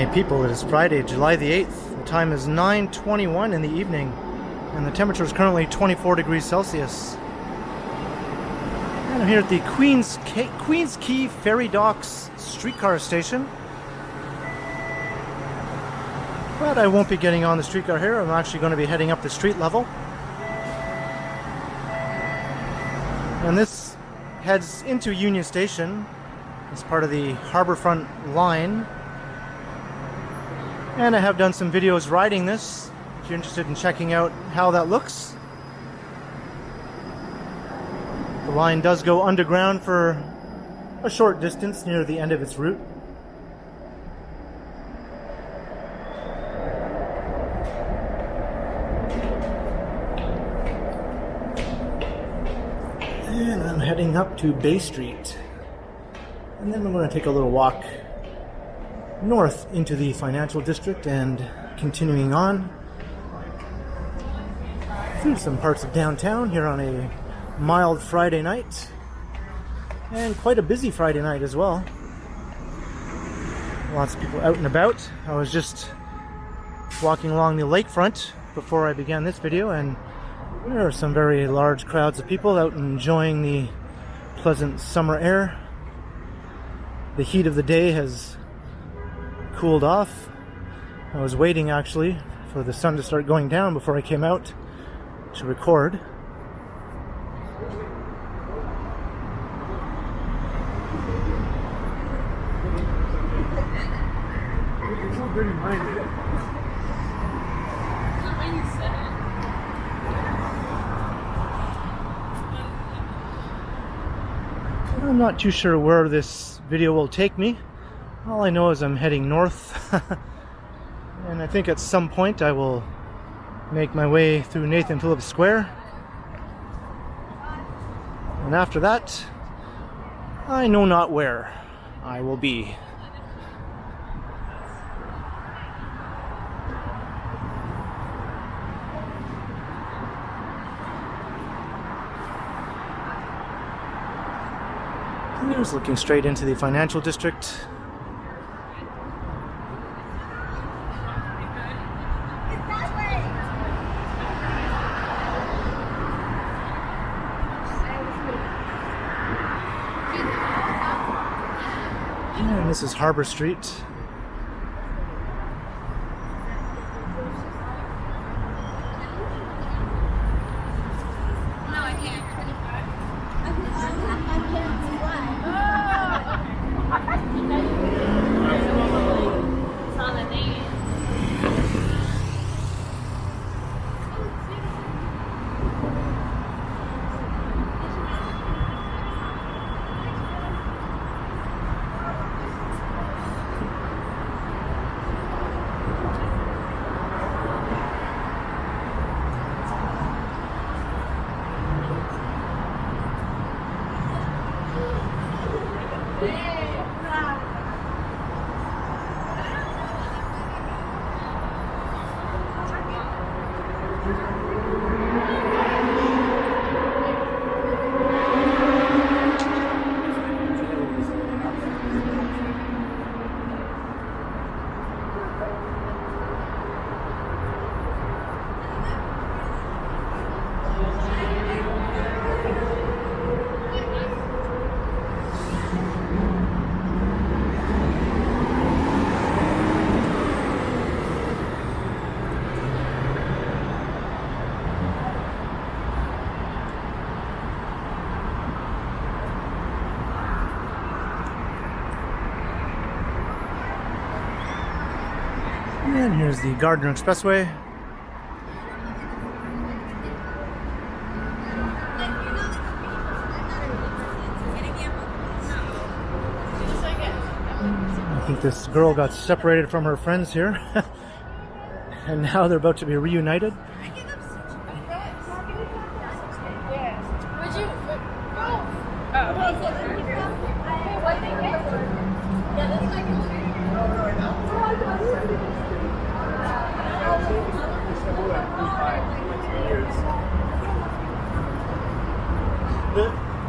people. It is Friday, July the 8th. The time is 9:21 in the evening, and the temperature is currently 24 degrees Celsius. And I'm here at the Queens Quay Ferry Docks Streetcar station. But I won't be getting on the streetcar here. I'm actually going to be heading up the street level. And this heads into Union Station as part of the Harbourfront line. And I have done some videos riding this, if you're interested in checking out how that looks. The line does go underground for a short distance near the end of its route. And I'm heading up to Bay Street. And then we're going to take a little walk north into the financial district and continuing on through some parts of downtown here on a mild Friday night, and quite a busy Friday night as well. Lots of people out and about. I was just walking along the lakefront before I began this video, and there are some very large crowds of people out enjoying the pleasant summer air. The heat of the day has cooled off. I was waiting actually for the sun to start going down before I came out to record. I'm not too sure where this video will take me. All I know is I'm heading north, and I think at some point I will make my way through Nathan Phillips Square, and after that I know not where I will be. Here's looking straight into the financial district. And this is Harbor Street. And here's the Gardner Expressway. I think this girl got separated from her friends here, and now they're about to be reunited.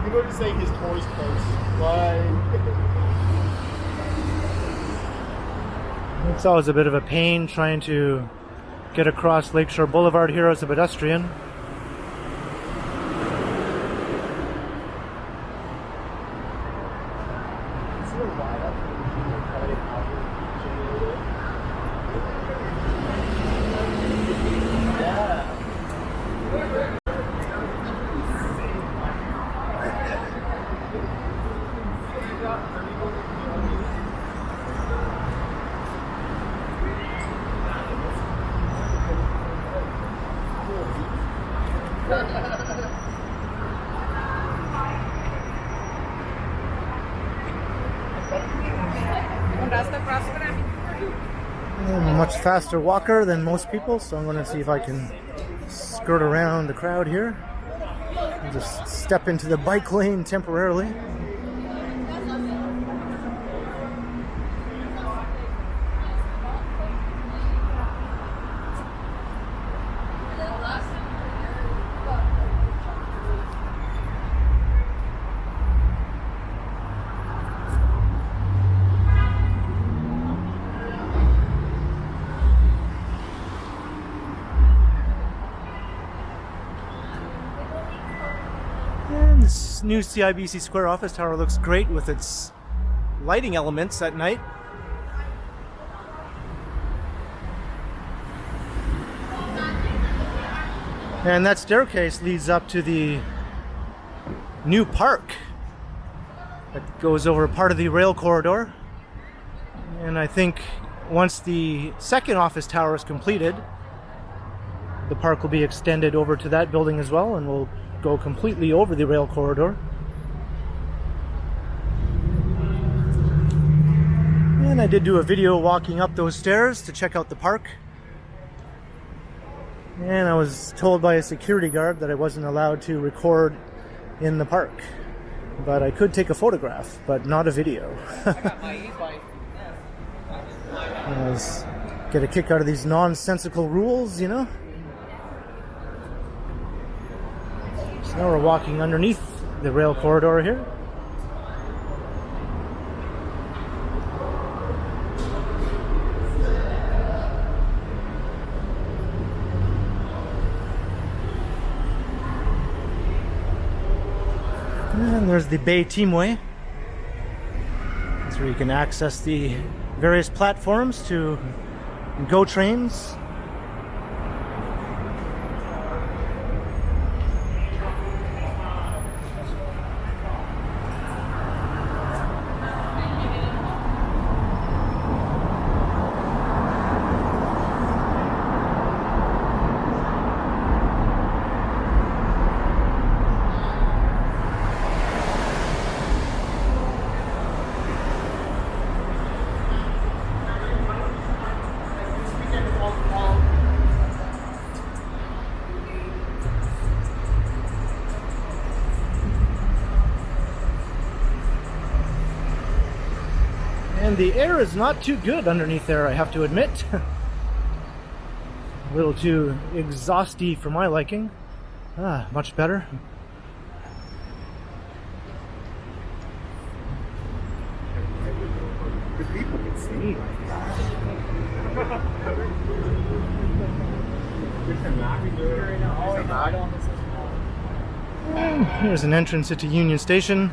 You're going to say his toy's close. Like. It's always a bit of a pain trying to get across Lakeshore Boulevard here as a pedestrian. I'm a much faster walker than most people, so I'm going to see if I can skirt around the crowd here and just step into the bike lane temporarily. This new CIBC Square office tower looks great with its lighting elements at night. And that staircase leads up to the new park that goes over part of the rail corridor. And I think once the second office tower is completed, the park will be extended over to that building as well, and we'll go completely over the rail corridor. And I did do a video walking up those stairs to check out the park. And I was told by a security guard that I wasn't allowed to record in the park. But I could take a photograph, but not a video. I got my e-bike. I get a kick out of these nonsensical rules, you know? So now we're walking underneath the rail corridor here. And there's the Bay Teamway. That's where you can access the various platforms to GO trains. And the air is not too good underneath there, I have to admit. A little too exhausty for my liking. Much better. The people can see. And here's an entrance into Union Station.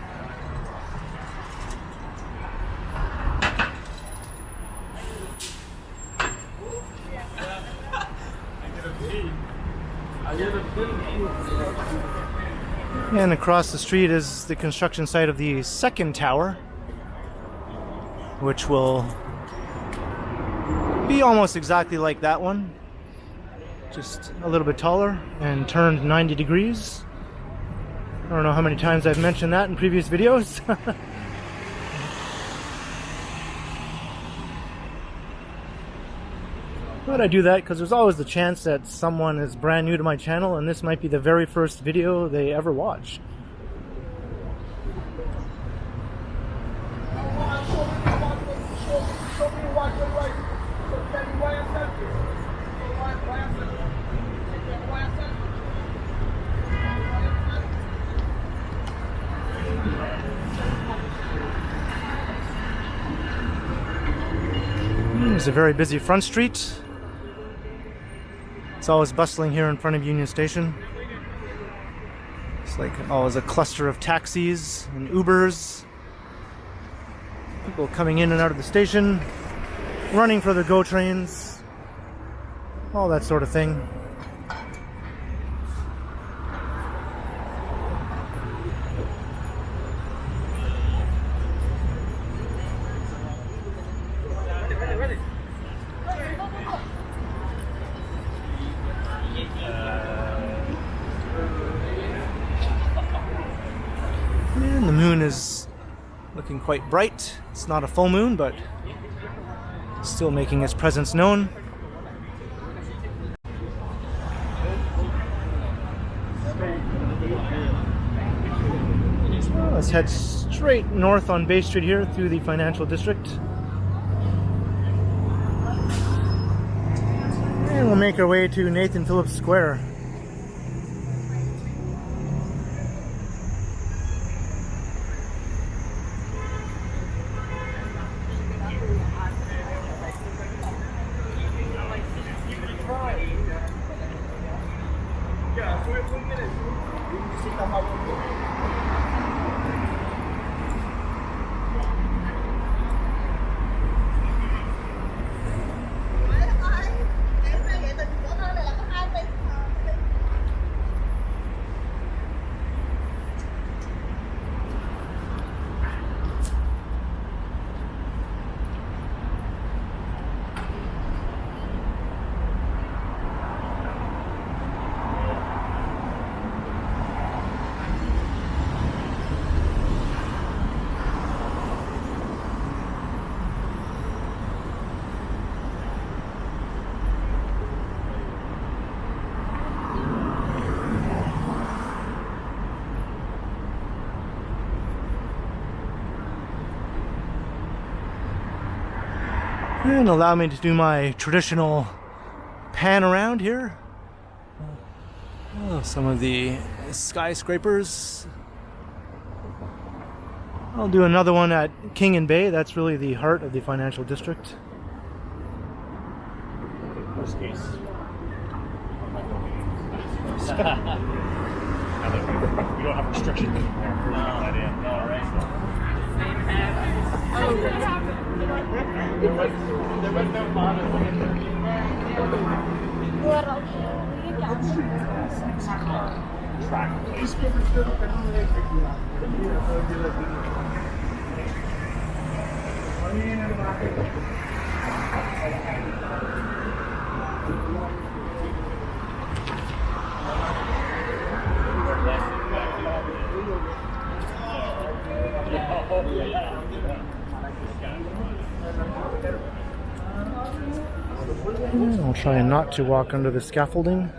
And across the street is the construction site of the second tower, which will be almost exactly like that one, just a little bit taller and turned 90 degrees. I don't know how many times I've mentioned that in previous videos. But I do that because there's always the chance that someone is brand new to my channel and this might be the very first video they ever watch. There's There's a very busy front street. It's always bustling here in front of Union Station. It's like always a cluster of taxis and Ubers. People coming in and out of the station, running for their GO trains, all that sort of thing. And the moon is looking quite bright. It's not a full moon, but still making its presence known. Well, let's head straight north on Bay Street here through the financial district. And we'll make our way to Nathan Phillips Square. And allow me to do my traditional pan around here. Oh, some of the skyscrapers. I'll do another one at King and Bay. That's really the heart of the financial district. Worst case. We don't have restrictions in there. No, right. Track placement. I'll try not to walk under the scaffolding.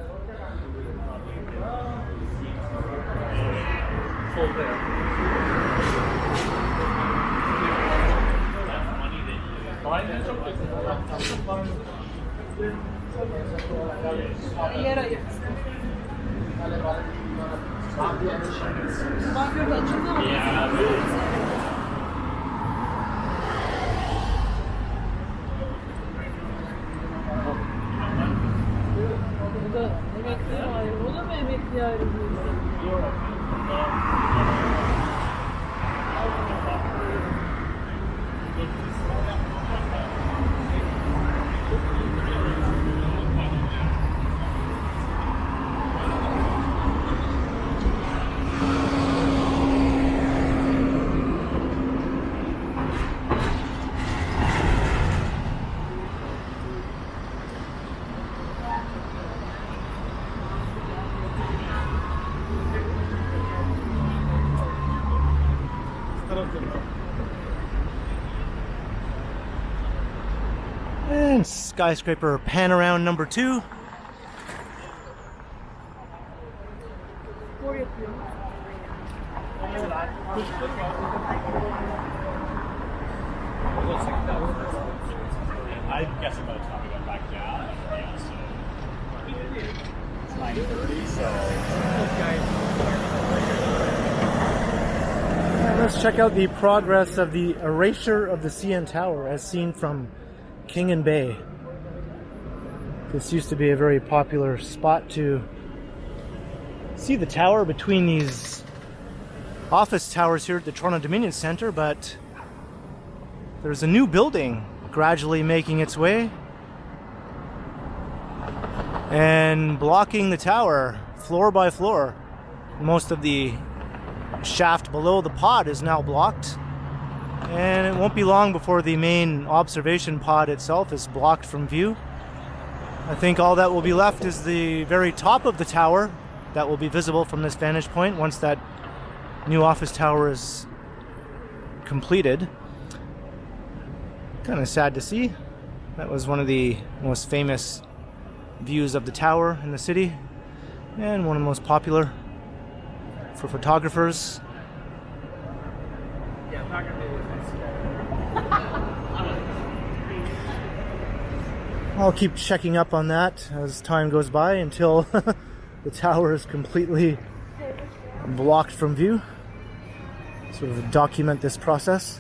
And skyscraper pan around number 2. I'm guessing by the time we got back down, yeah, so it's 9:30, so Let's check out the progress of the erasure of the CN Tower as seen from King and Bay. This used to be a very popular spot to see the tower between these office towers here at the Toronto Dominion Centre, but there's a new building gradually making its way and blocking the tower floor by floor. Most of the shaft below the pod is now blocked, and it won't be long before the main observation pod itself is blocked from view. I think all that will be left is the very top of the tower that will be visible from this vantage point once that new office tower is completed. Kind of sad to see. That was one of the most famous views of the tower in the city, and one of the most popular for photographers. Yeah, I'm not gonna do I'll keep checking up on that as time goes by until the tower is completely blocked from view. Sort of document this process.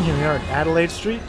Here we are at Adelaide Street.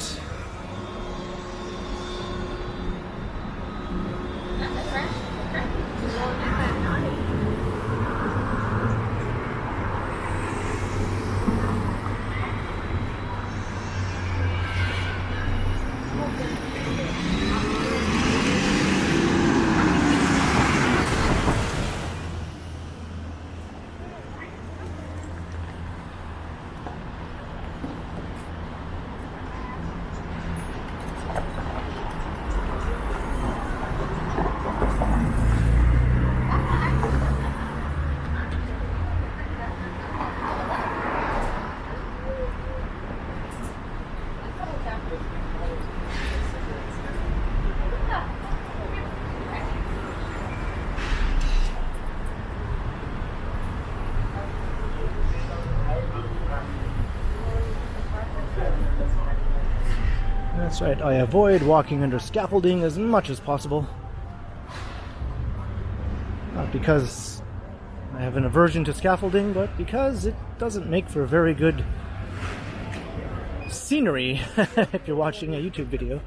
That's right, I avoid walking under scaffolding as much as possible. Not because I have an aversion to scaffolding, but because it doesn't make for very good scenery if you're watching a YouTube video.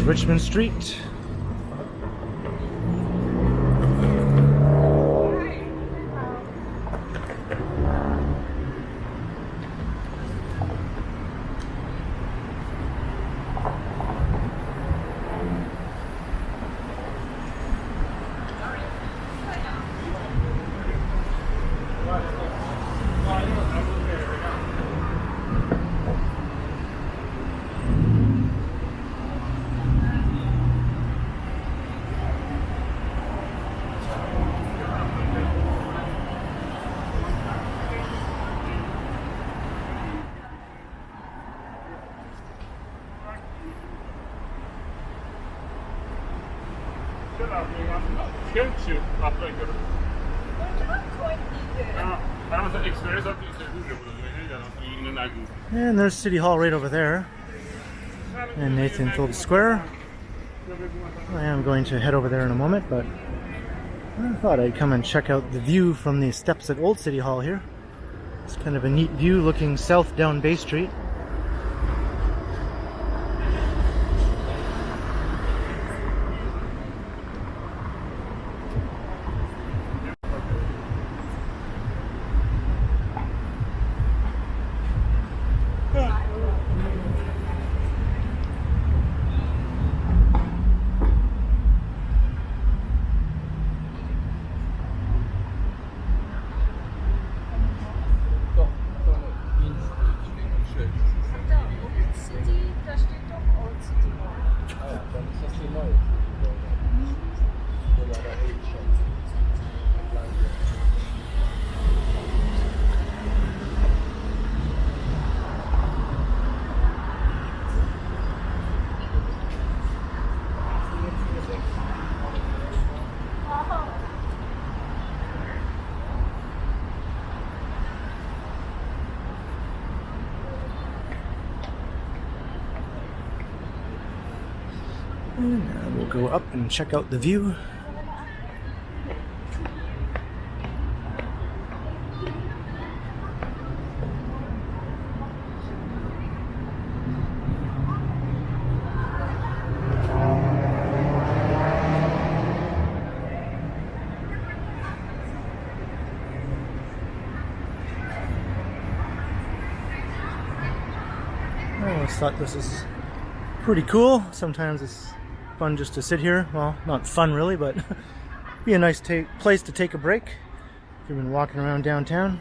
Richmond Street. And there's City Hall right over there, and Nathan Phillips Square. I am going to head over there in a moment, but I thought I'd come and check out the view from the steps at Old City Hall here. It's kind of a neat view looking south down Bay Street. And we'll go up and check out the view. I always thought this is pretty cool. Sometimes it's fun just to sit here. Well, not fun really, but be a nice place to take a break if you've been walking around downtown.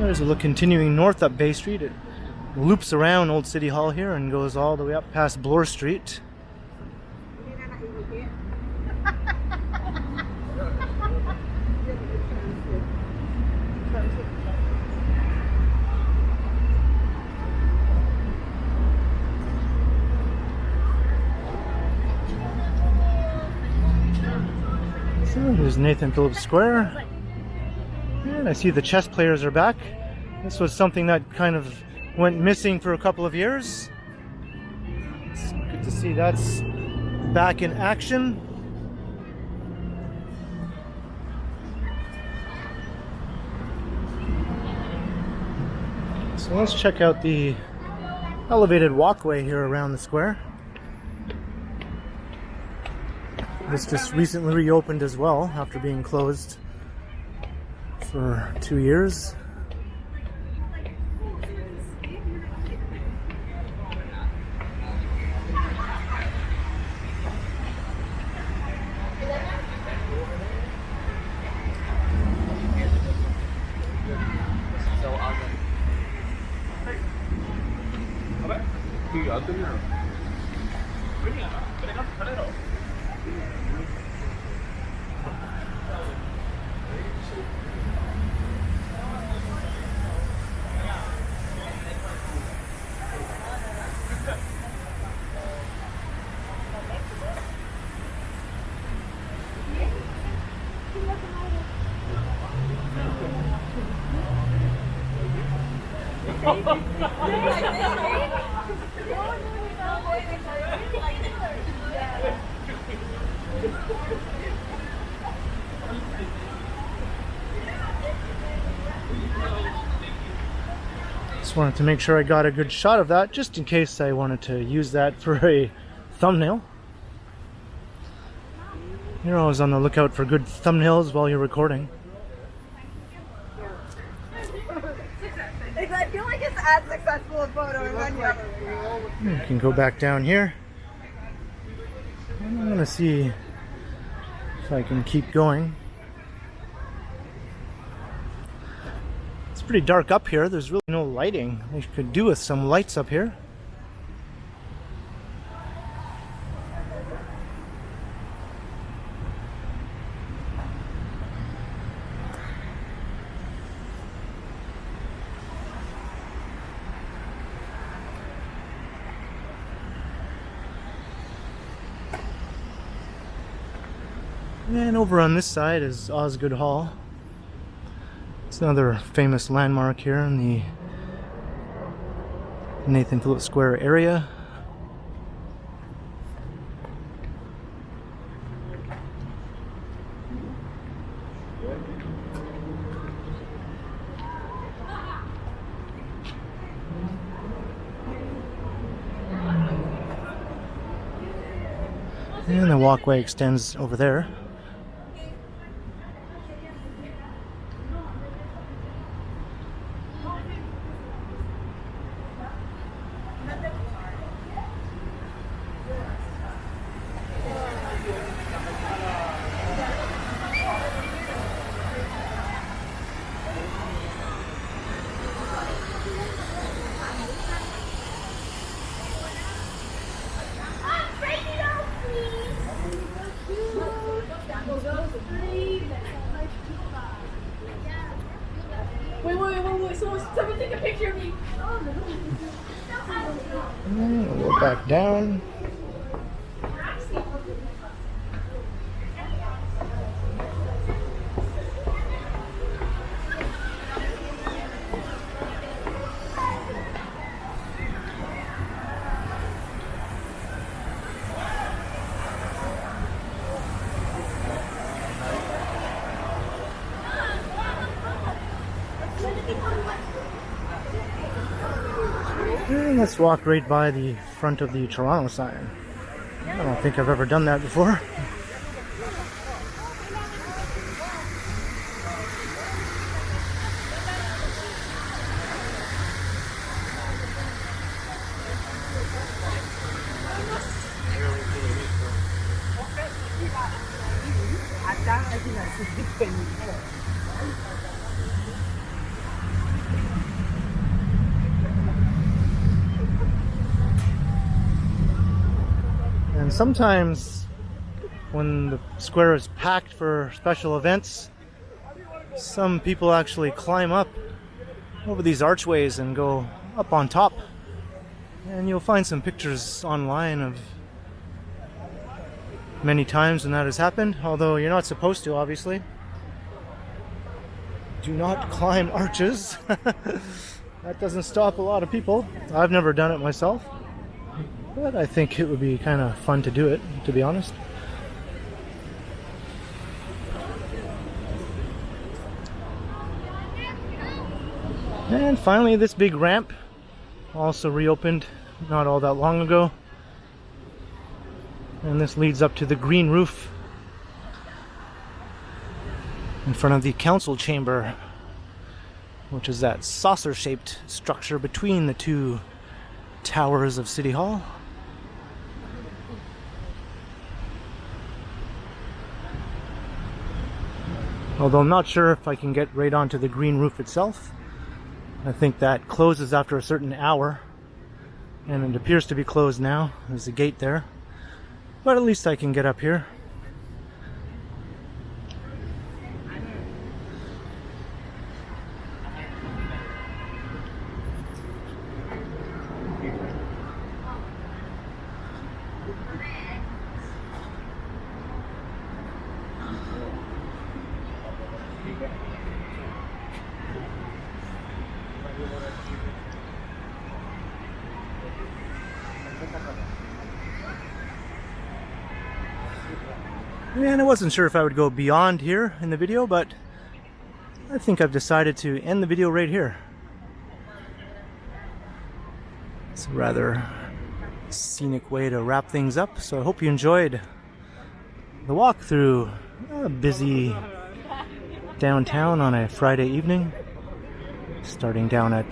There's a look continuing north up Bay Street. It loops around Old City Hall here and goes all the way up past Bloor Street. So here's Nathan Phillips Square. And I see the chess players are back. This was something that kind of went missing for a couple of years. It's good to see that's back in action. So let's check out the elevated walkway here around the square. This just recently reopened as well after being closed for 2 years. Just wanted to make sure I got a good shot of that, just in case I wanted to use that for a thumbnail. You're always on the lookout for good thumbnails while you're recording. I feel like it's as successful a photo as any other. You can go back down here. I'm gonna see if I can keep going. It's pretty dark up here. There's really no lighting. I could do with some lights up here. And over on this side is Osgood Hall. It's another famous landmark here in the Nathan Phillips Square area. And the walkway extends over there. Wait. So someone take a picture of me. And we'll go back down. And let's walk right by the front of the Toronto sign. I don't think I've ever done that before. And sometimes when the square is packed for special events, some people actually climb up over these archways and go up on top. And you'll find some pictures online of many times when that has happened, although you're not supposed to, obviously. Do not climb arches. That doesn't stop a lot of people. I've never done it myself, but I think it would be kind of fun to do it, to be honest. And finally, this big ramp also reopened not all that long ago. And this leads up to the green roof in front of the council chamber, which is that saucer-shaped structure between the two towers of City Hall. Although I'm not sure if I can get right onto the green roof itself. I think that closes after a certain hour, and it appears to be closed now. There's a gate there, but at least I can get up here. And I wasn't sure if I would go beyond here in the video, but I think I've decided to end the video right here. It's a rather scenic way to wrap things up, so I hope you enjoyed the walk through a busy downtown on a Friday evening, starting down at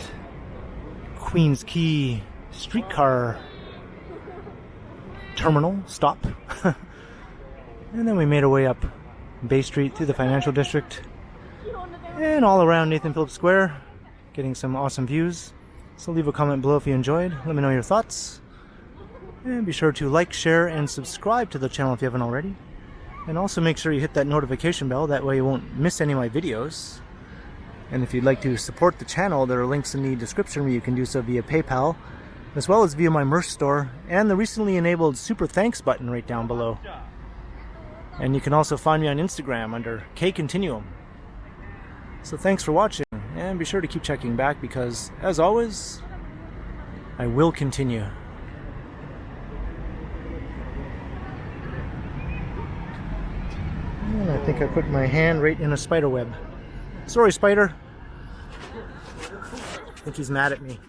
Queens Quay Streetcar Terminal stop. And then we made our way up Bay Street through the financial district and all around Nathan Phillips Square, getting some awesome views. So leave a comment below if you enjoyed. Let me know your thoughts. And be sure to like, share, and subscribe to the channel if you haven't already. And also make sure you hit that notification bell, that way you won't miss any of my videos. And if you'd like to support the channel, there are links in the description where you can do so via PayPal, as well as via my merch store, and the recently enabled Super Thanks button right down below. And you can also find me on Instagram under KContinuum. So thanks for watching, and be sure to keep checking back because, as always, I will continue. And I think I put my hand right in a spider web. Sorry, spider. I think he's mad at me.